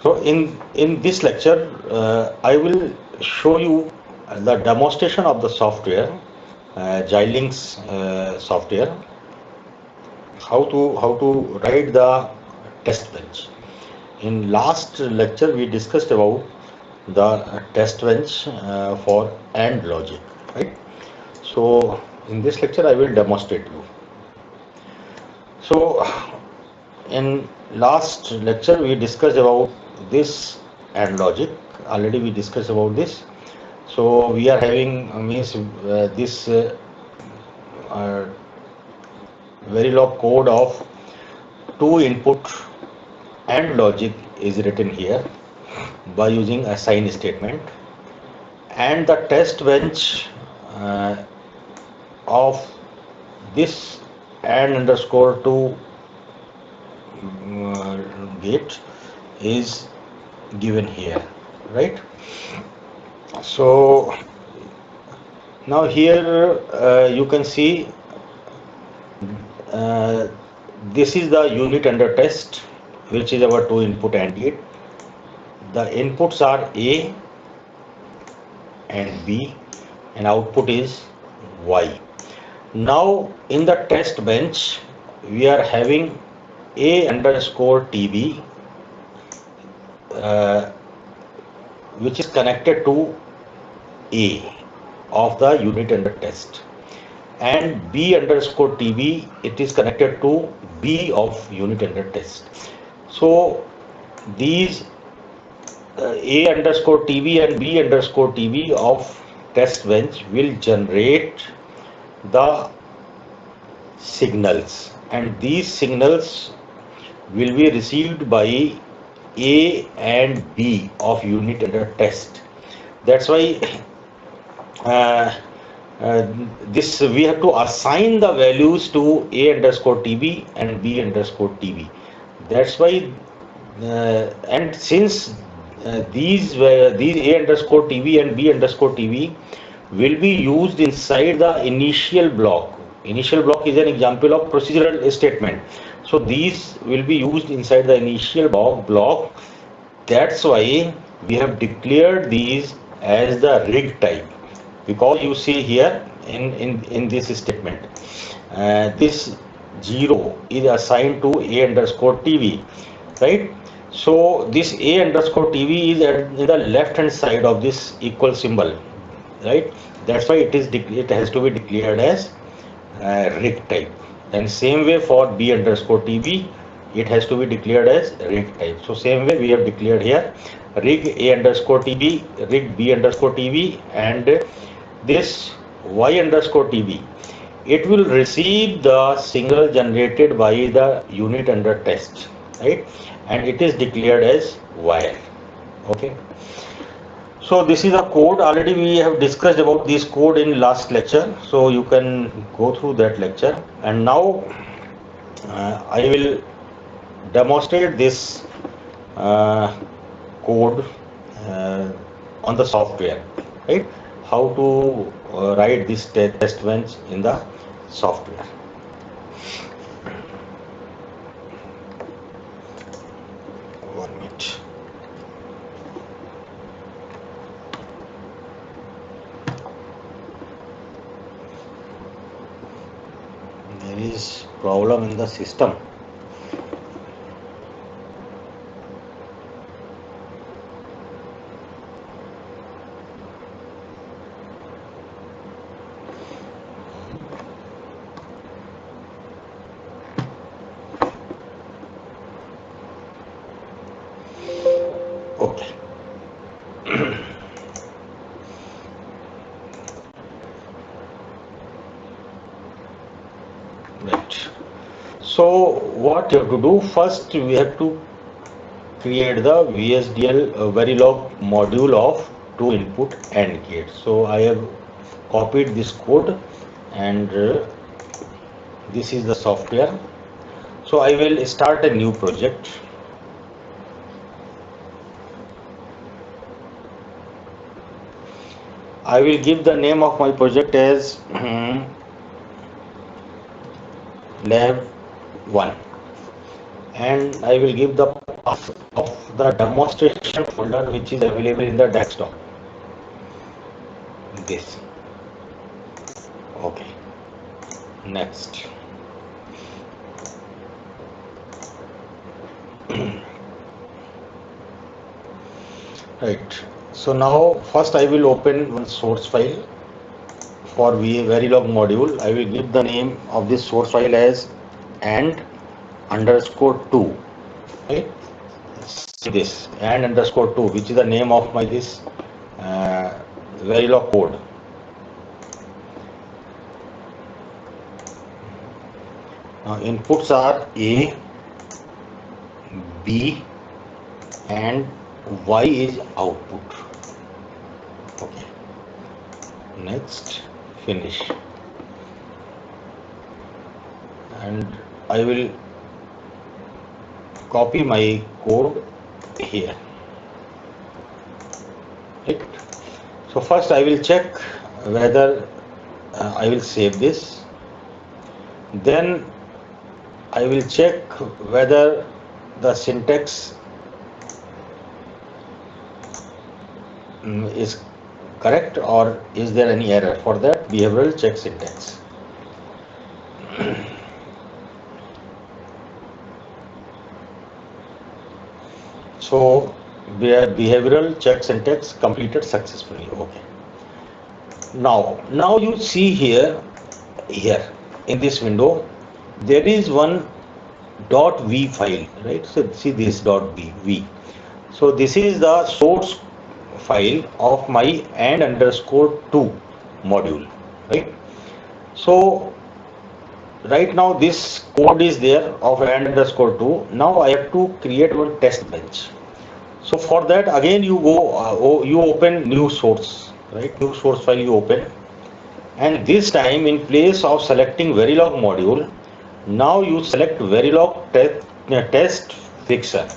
So in this lecture, I will show you the demonstration of the software, Xilinx software, how to write the test bench. In last lecture, we discussed about the test bench for AND logic, right? So in this lecture, I will demonstrate you. So in last lecture, we discussed about this AND logic. Already we discussed about this. So we are having means this uh, Verilog code of two input AND logic is written here by using a sign statement, and the test bench uh, of this AND underscore 2 gate is given here, right? So now here you can see uh, this is the unit under test, which is our two input AND gate. The inputs are A and B, and output is Y. Now in the test bench, we are having A underscore TB, uh, which is connected to A of the unit under test, and B underscore TB, it is connected to B of unit under test. So these A underscore TB and B underscore TB of test bench will generate the signals, and these signals will be received by A and B of unit under test. That's why uh, uh, this we have to assign the values to A underscore TB and B underscore TB. That's why and since these A underscore TB and B underscore TB will be used inside the initial block. Initial block is an example of procedural statement. So these will be used inside the initial block. That's why we have declared these as the rig type, because you see here in this statement, this 0 is assigned to A underscore TV, right? So this A underscore TV is in the left hand side of this equal symbol, right? That's why it has to be declared as rig type. And same way for B underscore TB, it has to be declared as rig type. So same way we have declared here rig A underscore TB, rig B underscore TB, and this Y underscore TB. It will receive the signal generated by the unit under test, right? And it is declared as wire. Okay. So this is a code. Already we have discussed about this code in last lecture, so you can go through that lecture. And now I will demonstrate this uh, code uh, on the software, right? How to write this test bench in the software. One minute. There is problem in the system. Okay. Right. So what you have to do first, we have to create the VSDL Verilog module of two input AND gate. So I have copied this code, and this is the software. So I will start a new project. I will give the name of my project as lab 1, and I will give the path of the demonstration folder which is available in the desktop. This. Okay. Next. Right. So now first I will open one source file for Verilog module. I will give the name of this source file as and_2. Right. See this and_2, which is the name of my this Verilog code. Now inputs are A, B, and Y is output. Okay. Next, finish. And I will copy my code here. Right. So first I will check whether I will save this. Then I will check whether the syntax is correct or is there any error. For that, behavioral check syntax. So behavioral check syntax completed successfully. Okay. Now you see here in this window there is one .v file, right? So see this .v. So this is the source file of my and_2 module, right? So right now this code is there of and_2. Now I have to create one test bench. So for that again you go you open new source, right? New source file you open, and this time in place of selecting Verilog module, now you select Verilog test fixer,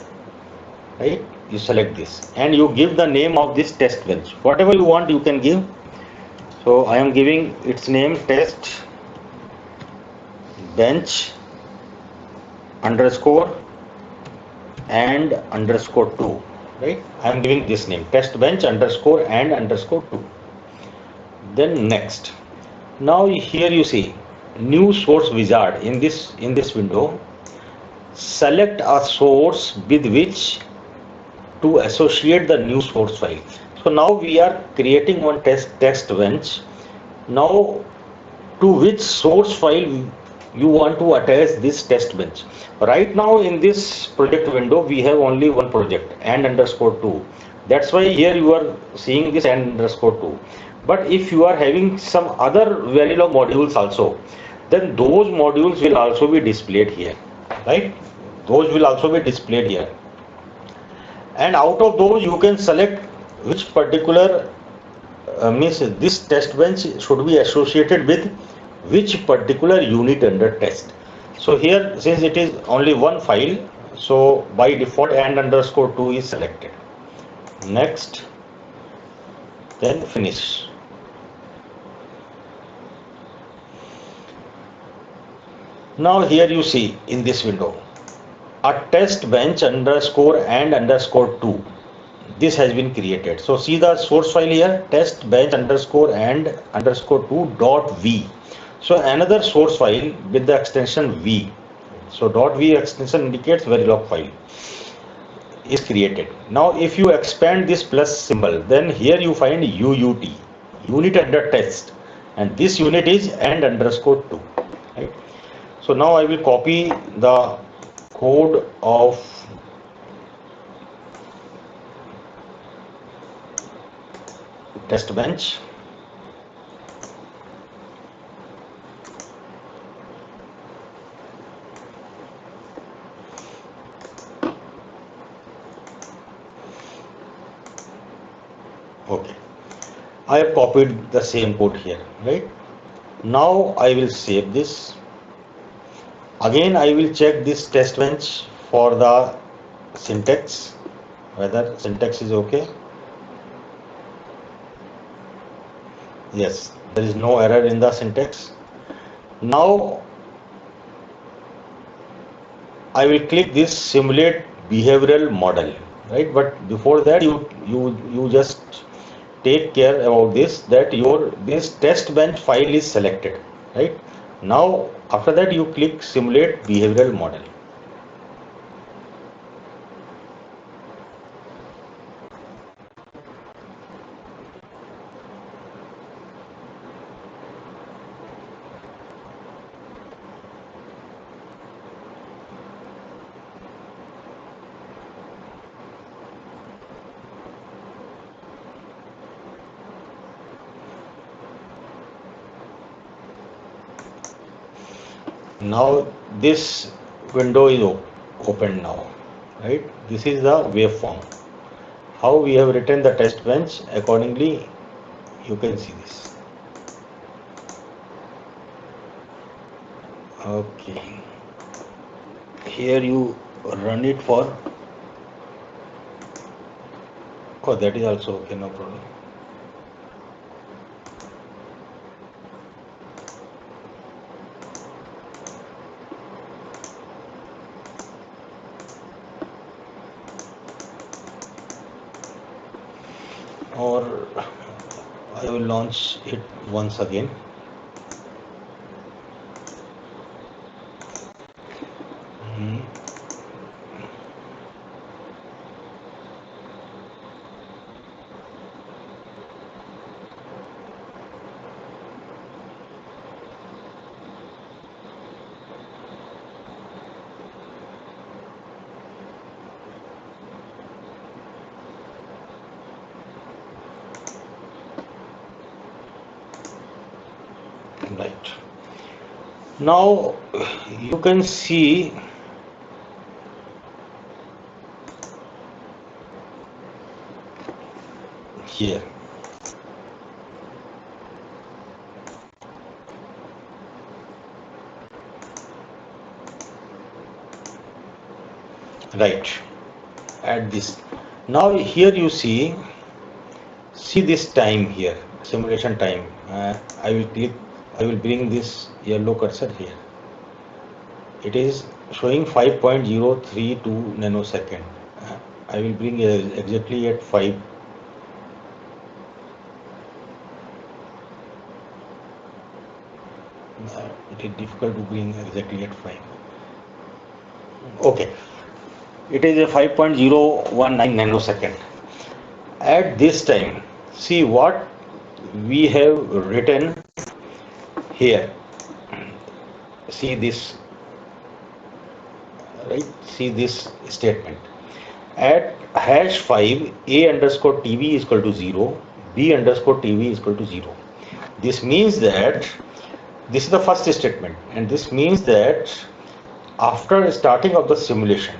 right? You select this and you give the name of this test bench. Whatever you want you can give. So I am giving its name test bench underscore and_2, right? I am giving this name test bench underscore and_2. Then next. Now here you see new source wizard in this window. Select a source with which to associate the new source file. So now we are creating one test bench. Now to which source file you want to attach this test bench. Right now in this project window we have only one project and_2. That's why here you are seeing this and_2. But if you are having some other Verilog modules also, then those modules will also be displayed here, right? Those will also be displayed here. And out of those you can select which particular means this test bench should be associated with which particular unit under test. So here since it is only one file, so by default and_2 is selected. Next, then finish. Now here you see in this window a test bench underscore and_2. This has been created. So see the source file here, test bench underscore and_2.v. So another source file with the extension v. So .v extension indicates Verilog file is created. Now if you expand this plus symbol, then here you find UUT, unit under test, and this unit is and_2. Right? So now I will copy the code of test bench. Okay, I have copied the same code here, right? Now I will save this. Again I will check this test bench for the syntax, whether syntax is okay. Yes, there is no error in the syntax. Now I will click this simulate behavioral model, right? But before that, you just take care about this, that your this test bench file is selected, right? Now after that you click simulate behavioral model. Now this window is open now, right? This is the waveform. How we have written the test bench accordingly, you can see this. Okay. Here you run it for, oh, that is also okay, no problem. Or I will launch it once again. Hmm. Right. Now you can see here. Right. At this. Now here you see this time here, simulation time. I will click, I will bring this yellow cursor here. It is showing 5.032 nanosecond. I will bring exactly at 5. It is difficult to bring exactly at 5. Okay, it is a 5.019 nanosecond. At this time, see what we have written here. See this, right? See this statement. At hash 5, a underscore tv is equal to 0, b underscore tv is equal to 0. This means that this is the first statement, and this means that after starting of the simulation,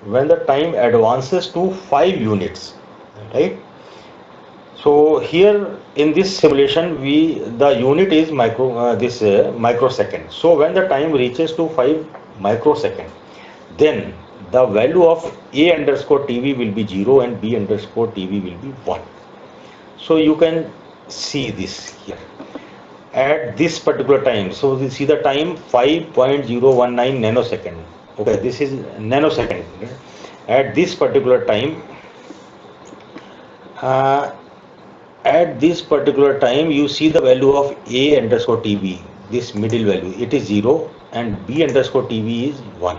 when the time advances to 5 units, right? So here in this simulation, the unit is microsecond. So when the time reaches to 5 microsecond, then the value of a underscore tv will be 0 and b underscore tv will be 1. So you can see this here at this particular time. So you see the time 5.019 nanosecond. Okay, this is nanosecond. At this particular time, uh, at this particular time, you see the value of a underscore tv, this middle value, it is 0 and b underscore tv is 1.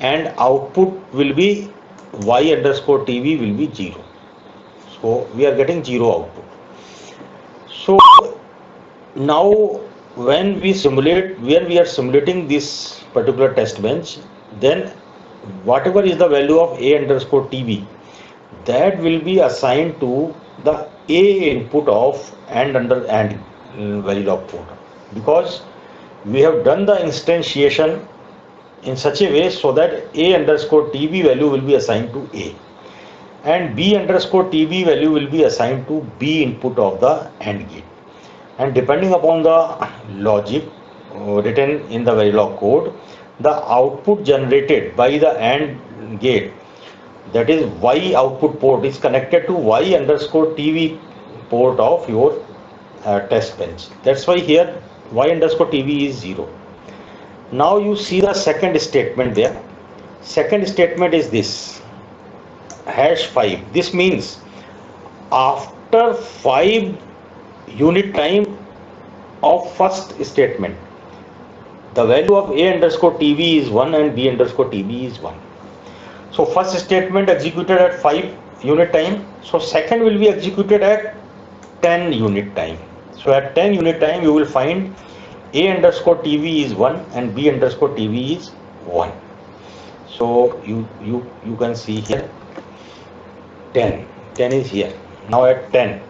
And output will be y underscore tv will be 0. So we are getting 0 output. So now when we are simulating this particular test bench, then whatever is the value of a underscore tv, that will be assigned to the a input of and Verilog port, because we have done the instantiation in such a way so that a underscore tv value will be assigned to a and b underscore tv value will be assigned to b input of the AND gate. And depending upon the logic written in the Verilog code, the output generated by the AND gate, that is y output port, is connected to y underscore tv port of your test bench. That's why here y underscore tv is 0. Now you see the second statement there. Second statement is this. hash 5. This means after 5 unit time of first statement, the value of a underscore tv is 1 and b underscore tb is 1. So first statement executed at 5 unit time. So second will be executed at 10 unit time. So at 10 unit time you will find a underscore tv is 1 and b underscore tv is 1. So you can see here 10 is here. Now at 10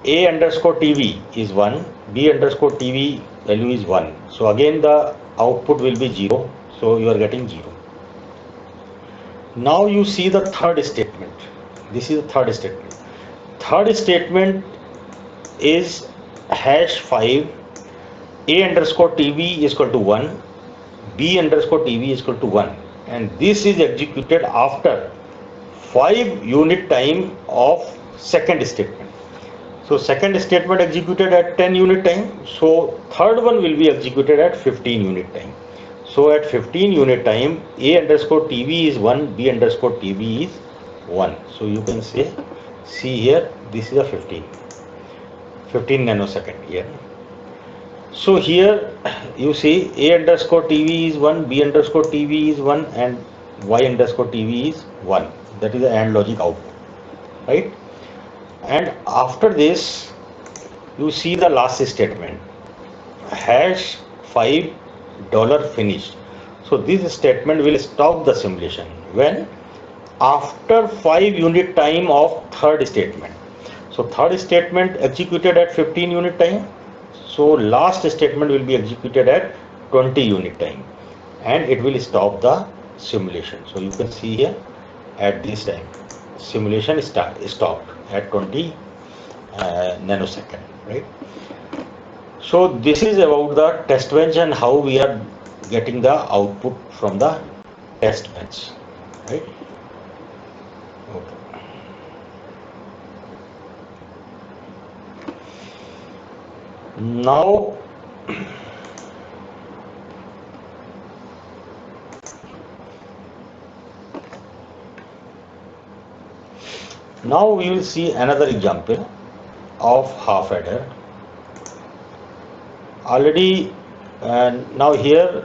a underscore tv is 1, b underscore tv value is 1. So again the output will be 0. So you are getting 0. Now you see the third statement. This is the third statement. Third statement is hash 5 a underscore tv is equal to 1, b underscore tv is equal to 1, and this is executed after 5 unit time of second statement. So second statement executed at 10 unit time. So third one will be executed at 15 unit time. So at 15 unit time, a underscore tv is 1, b underscore tv is 1. So you can say, see here, this is a 15 nanosecond here. So here you see a underscore tv is 1, b underscore tv is 1, and y underscore tv is 1. That is the AND logic output, right? And after this, you see the last statement, hash 5 dollar finished. So this statement will stop the simulation when after 5 unit time of third statement. So third statement executed at 15 unit time. So last statement will be executed at 20 unit time and it will stop the simulation. So you can see here at this time simulation stopped at 20 nanosecond, right? So this is about the test bench and how we are getting the output from the test bench, right? Okay. Now we will see another example of half adder. Already now here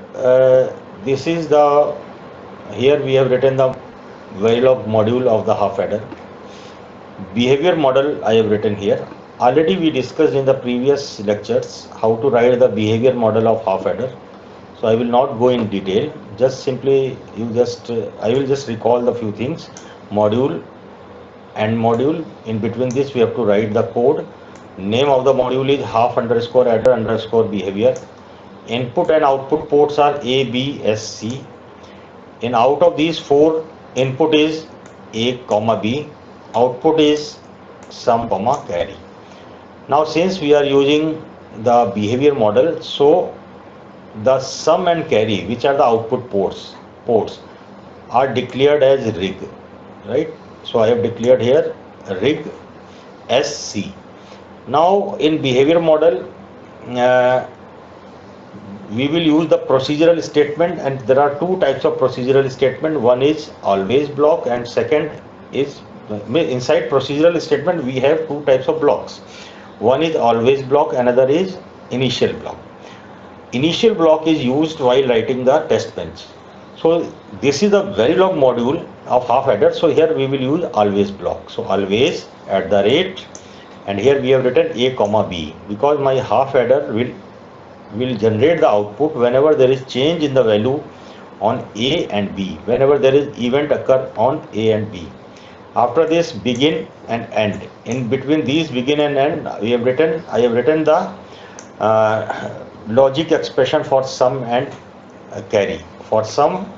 this is the, here we have written the Verilog module of the half adder. Behavior model I have written here. Already we discussed in the previous lectures how to write the behavior model of half adder. So I will not go in detail, just simply I will just recall the few things. Module and module, in between this we have to write the code. Name of the module is half underscore adder underscore behavior. Input and output ports are A, B, S, C. In out of these 4, input is A, B, output is sum, carry. Now since we are using the behavior model, so the sum and carry, which are the output ports are declared as rig, right? So I have declared here rig SC. Now in behavior model we will use the procedural statement, and there are two types of procedural statement. One is always block and second is, inside procedural statement we have two types of blocks. One is always block, another is initial block. Initial block is used while writing the test bench. So this is the Verilog module of half adder. So here we will use always block. So always at the rate, and here we have written A, B, because my half adder will generate the output whenever there is change in the value on A and B, whenever there is event occur on A and B. After this, begin and end. In between these begin and end, I have written the logic expression for sum and carry. For sum,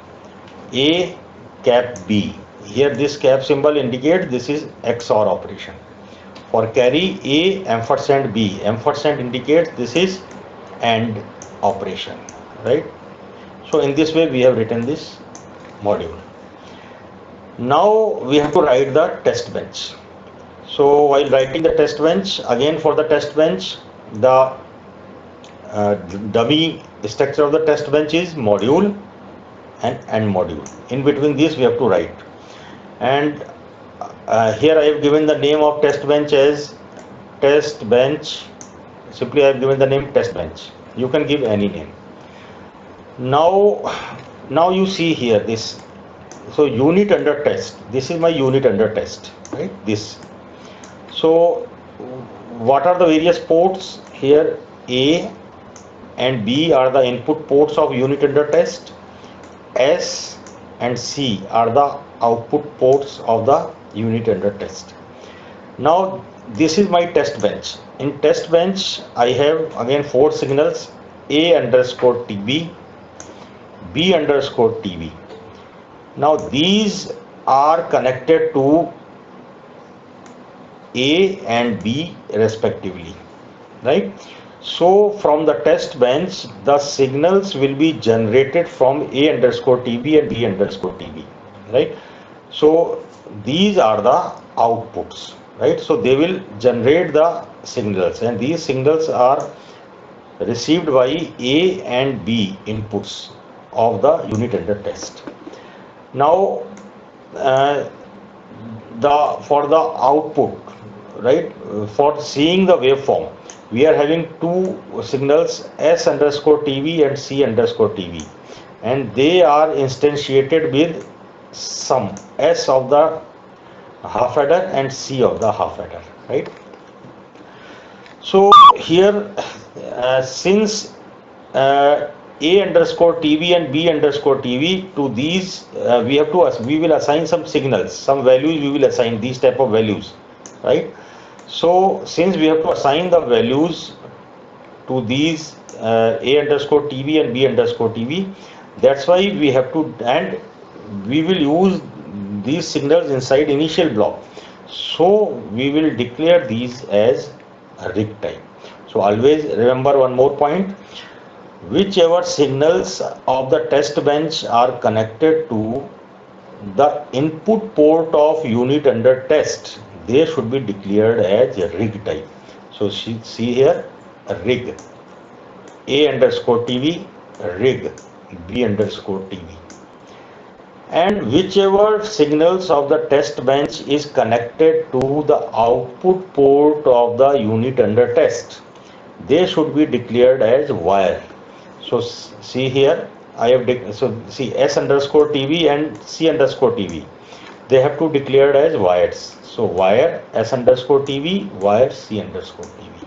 A cap B. Here this cap symbol indicates this is XOR operation. For carry, A ampersand B. Ampersand indicates this is AND operation, right? So in this way we have written this module. Now we have to write the test bench. So while writing the test bench, again for the test bench, the dummy structure of the test bench is module and AND module. In between this we have to write. And Here I have given the name of test bench as test bench. Simply I have given the name test bench. You can give any name. Now you see here this. So unit under test. This is my unit under test, right? This. So what are the various ports here? A and B are the input ports of unit under test. S and C are the output ports of the unit under test. Now this is my test bench. In test bench I have again four signals: A underscore TB, B underscore TB. Now these are connected to A and B respectively, right? So from the test bench, the signals will be generated from A underscore TB and B underscore TB, right? So these are the outputs, right? So they will generate the signals, and these signals are received by A and B inputs of the unit under test. Now for the output, right, for seeing the waveform, we are having two signals, S underscore TV and C underscore TV, and they are instantiated with some S of the half adder and C of the half adder, right? So here since A underscore TV and B underscore TV, to these we will assign some signals, some values we will assign, these type of values, right? So since we have to assign the values to these A underscore TV and B underscore TV, that's why we have to, and we will use these signals inside initial block. So we will declare these as rig type. So always remember one more point: whichever signals of the test bench are connected to the input port of unit under test, they should be declared as rig type. So see here, rig, A underscore TV, rig, B underscore TV. And whichever signals of the test bench is connected to the output port of the unit under test, they should be declared as wire. So see here, I have see S underscore TV and C underscore TV, they have to declared as wires. So wire S underscore TV, wire C underscore TV.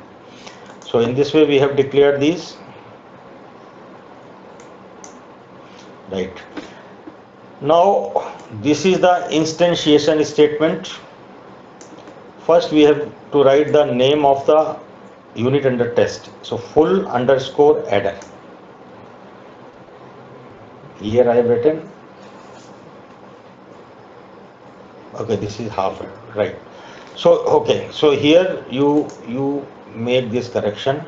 So in this way we have declared these, right? Now this is the instantiation statement. First we have to write the name of the unit under test. So full underscore adder. Here I have written, okay, this is half, right? So okay, so here you make this correction.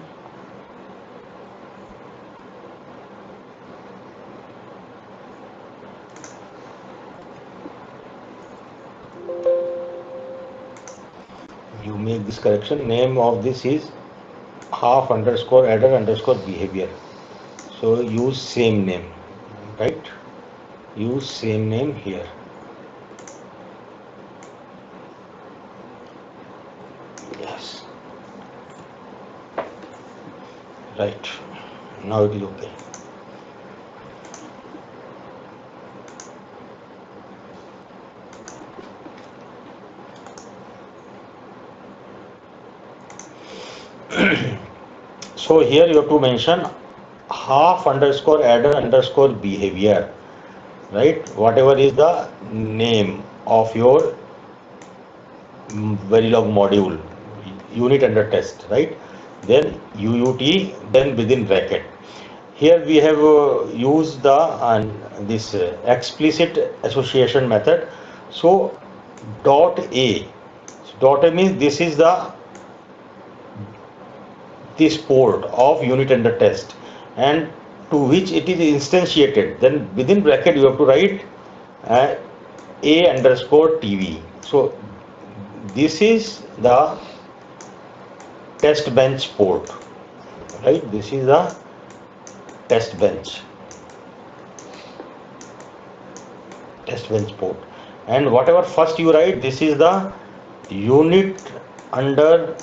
You make this correction. Name of this is half underscore adder underscore behavior. So use same name, right? Use same name here. Yes, right. Now it is okay. So here you have to mention half underscore adder underscore behavior, right? Whatever is the name of your Verilog module, unit under test, right? Then UUT, then within bracket. Here we have used the this explicit association method. So dot A. So dot A means this is this port of unit under test, and to which it is instantiated. Then within bracket you have to write A underscore TV. So this is the test bench port, right? This is the test bench port. and whatever first you write, this is the unit under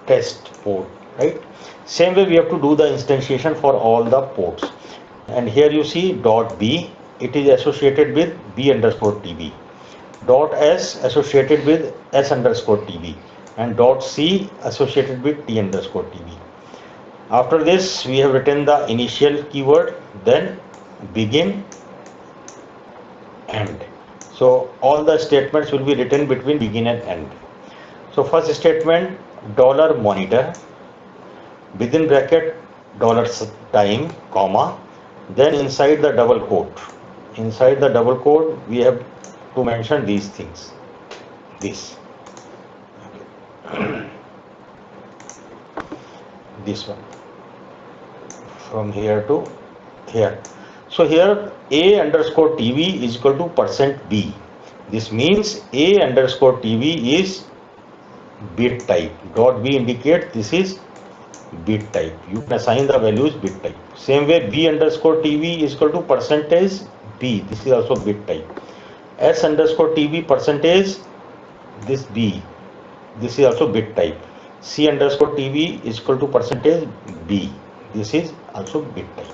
test port, right? Same way we have to do the instantiation for all the ports. And here you see dot B, it is associated with B underscore TB. Dot S associated with S underscore TB. And dot C associated with T underscore TB. After this, we have written the initial keyword, then begin, end. So all the statements will be written between begin and end. So first statement, dollar monitor, within bracket dollar time, comma, then inside the double quote. Inside the double quote, we have to mention these things. This. This one. From here to here. So here A underscore TV is equal to %B. This means A underscore TV is bit type. Dot B indicates this is bit type. You can assign the values bit type. Same way B underscore TV is equal to %B. This is also bit type. S underscore TV percentage, this B. This is also bit type. C underscore TV is equal to %B. This is also bit type.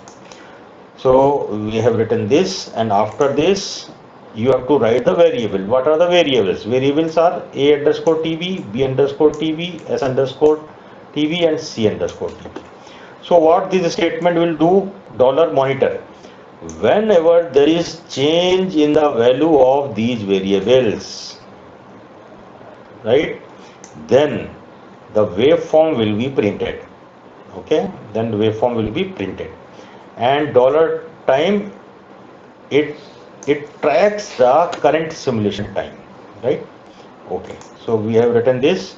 So we have written this, and after this you have to write the variable. What are the variables? Variables are A underscore TV, B underscore TV, S underscore TV, and C underscore TV. So what this statement will do, dollar monitor, whenever there is change in the value of these variables, right, then the waveform will be printed. Okay, then the waveform will be printed. And dollar time, it tracks the current simulation time, right? Okay, so we have written this.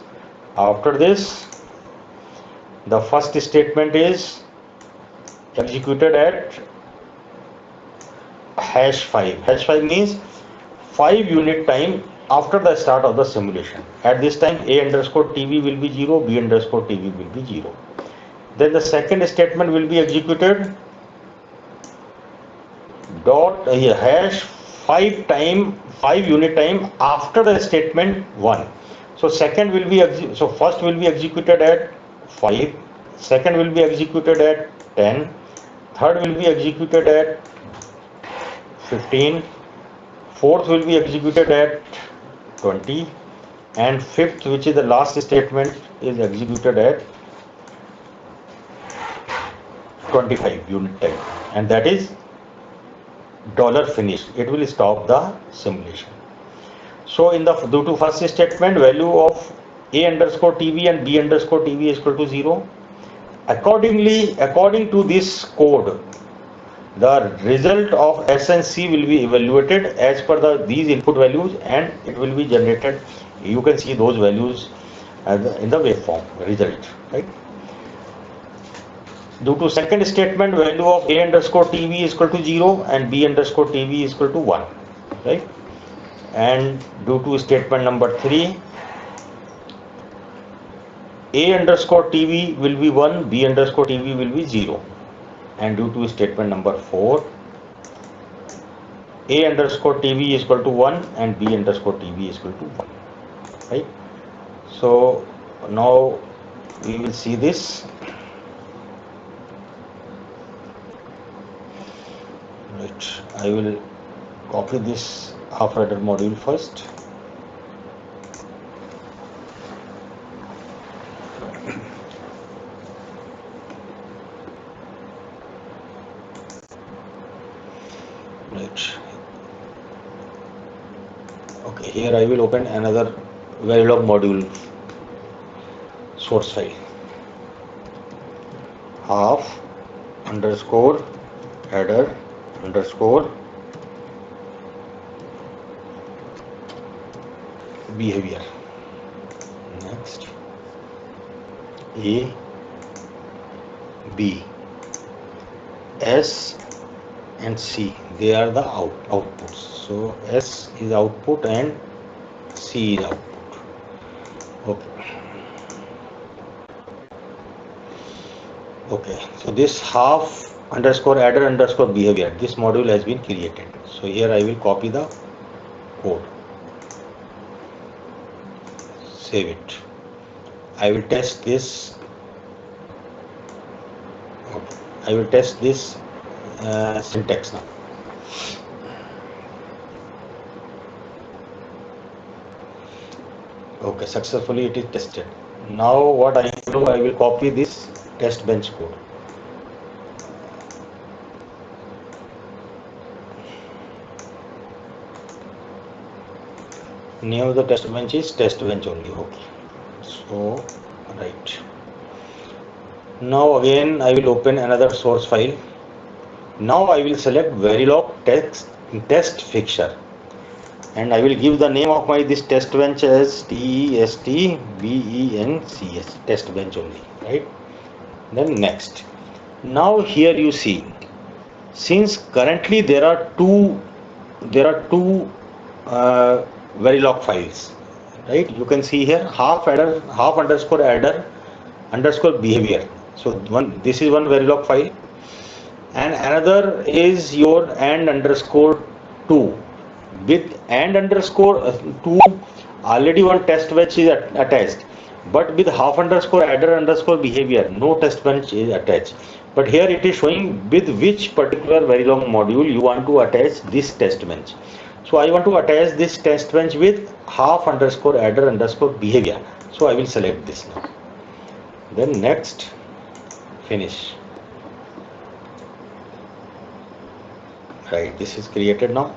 After this, the first statement is executed at #5. #5 means 5 unit time after the start of the simulation. At this time, A underscore TV will be 0, B underscore TV will be 0. Then the second statement will be executed dot #5 unit time after the statement 1. So second will be first will be executed at 5, second will be executed at 10, third will be executed at 15, fourth will be executed at 20, and fifth, which is the last statement, is executed at 25 unit time, and that is dollar finished. It will stop the simulation. So in the due to first statement, value of A underscore TV and B underscore TV is equal to 0. Accordingly, according to this code, the result of S and C will be evaluated as per these input values, and it will be generated. You can see those values in the waveform result, right? Due to second statement, value of A underscore TV is equal to 0 and B underscore TV is equal to 1, right? And due to statement number 3, A underscore TV will be 1, B underscore TV will be 0. And due to statement number 4, A underscore TV is equal to 1 and B underscore TV is equal to 1, right? So now we will see this. Right, I will copy this half adder module first. Right. Okay, here I will open another Verilog module source file. Half underscore adder underscore behavior. Next, A, B, S and C, they are the outputs. So S is output and C is output. Okay. Okay, so this half underscore adder underscore behavior, this module has been created. So here I will copy the code. Save it. I will test this. Okay. I will test this syntax now. Okay, successfully it is tested. Now what I will do, I will copy this test bench code. Name of the test bench is test bench only. Okay. So, right. Now again I will open another source file. Now I will select Verilog test fixture, and I will give the name of my this test bench as TESTVENCS, test bench only, right? Then next. Now here you see, since currently there are two Verilog files, right? You can see here half underscore adder underscore behavior. So this is one Verilog file, and another is your and underscore 2 with and underscore 2. Already one test bench is attached, but with half underscore adder underscore behavior, no test bench is attached. But here it is showing with which particular Verilog module you want to attach this test bench. So I want to attach this test bench with half underscore adder underscore behavior. So I will select this now. Then next, finish. Right, this is created now.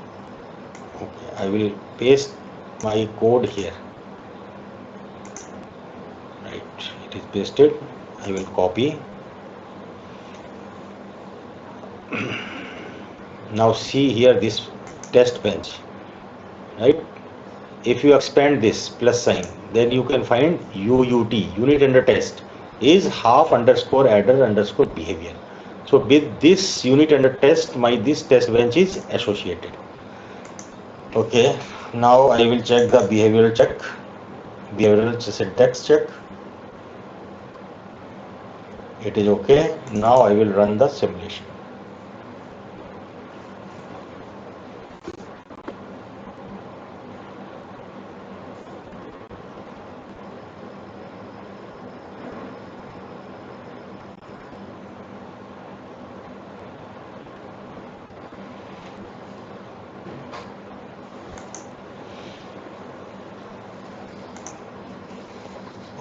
Okay, I will paste my code here. Right, it is pasted. I will copy. Now see here this test bench, right? If you expand this plus sign, then you can find UUT, unit under test, is half underscore adder underscore behavior. So with this unit under test, this test bench is associated. Okay, now I will check the behavioral check, behavioral syntax check. It is okay. Now I will run the simulation.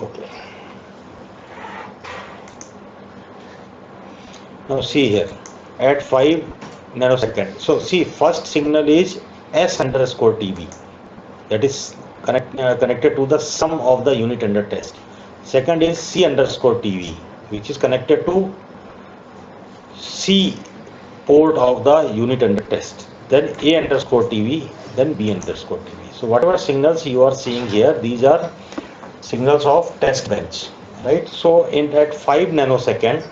Okay. Now see here at 5 nanosecond. So see, first signal is S underscore TB, that is connected to the sum of the unit under test. Second is C underscore TV, which is connected to C port of the unit under test. Then A underscore TV, then B underscore TV. So whatever signals you are seeing here, these are signals of test bench, right? So in at 5 nanosecond,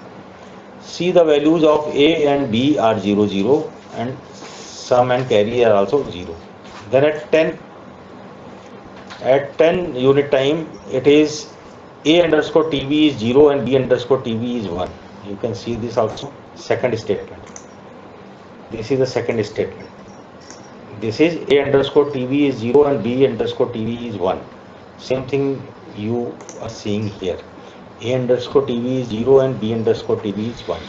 see the values of A and B are 0, 0, and sum and carry are also 0. Then at 10 unit time, it is A underscore TV is 0 and B underscore TV is 1. You can see this also. Second statement. This is the second statement. This is A underscore TV is 0 and B underscore TV is 1. Same thing you are seeing here. A underscore TV is 0 and B underscore TV is 1.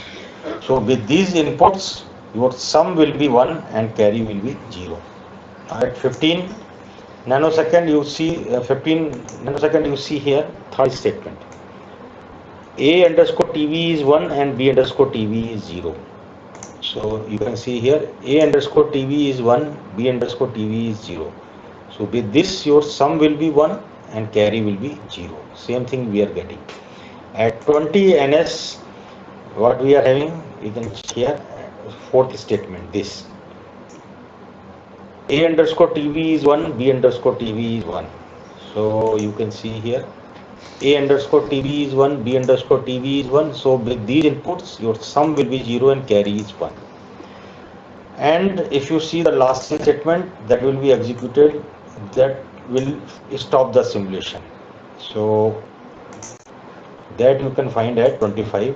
So with these inputs, your sum will be 1 and carry will be 0. At 15 nanosecond, you see 15 nanosecond, you see here third statement. A underscore TV is 1 and B underscore TV is 0. So you can see here A underscore TV is 1, B underscore TV is 0. So with this, your sum will be 1 and carry will be 0. Same thing we are getting. At 20 ns, what we are having, you can see here fourth statement, this A underscore TV is 1, B underscore TV is 1. So you can see here A underscore TV is 1, B underscore TV is 1. So with these inputs, your sum will be 0 and carry is 1. And if you see the last statement that will be executed, that will stop the simulation. So that you can find at 25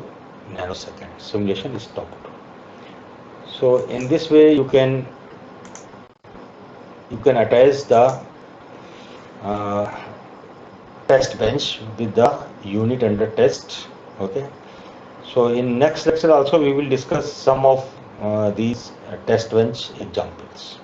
nanoseconds. Simulation is stopped. So in this way you can you can attach the uh, test bench with the unit under test. Okay, so in next lecture also we will discuss some of these test bench examples.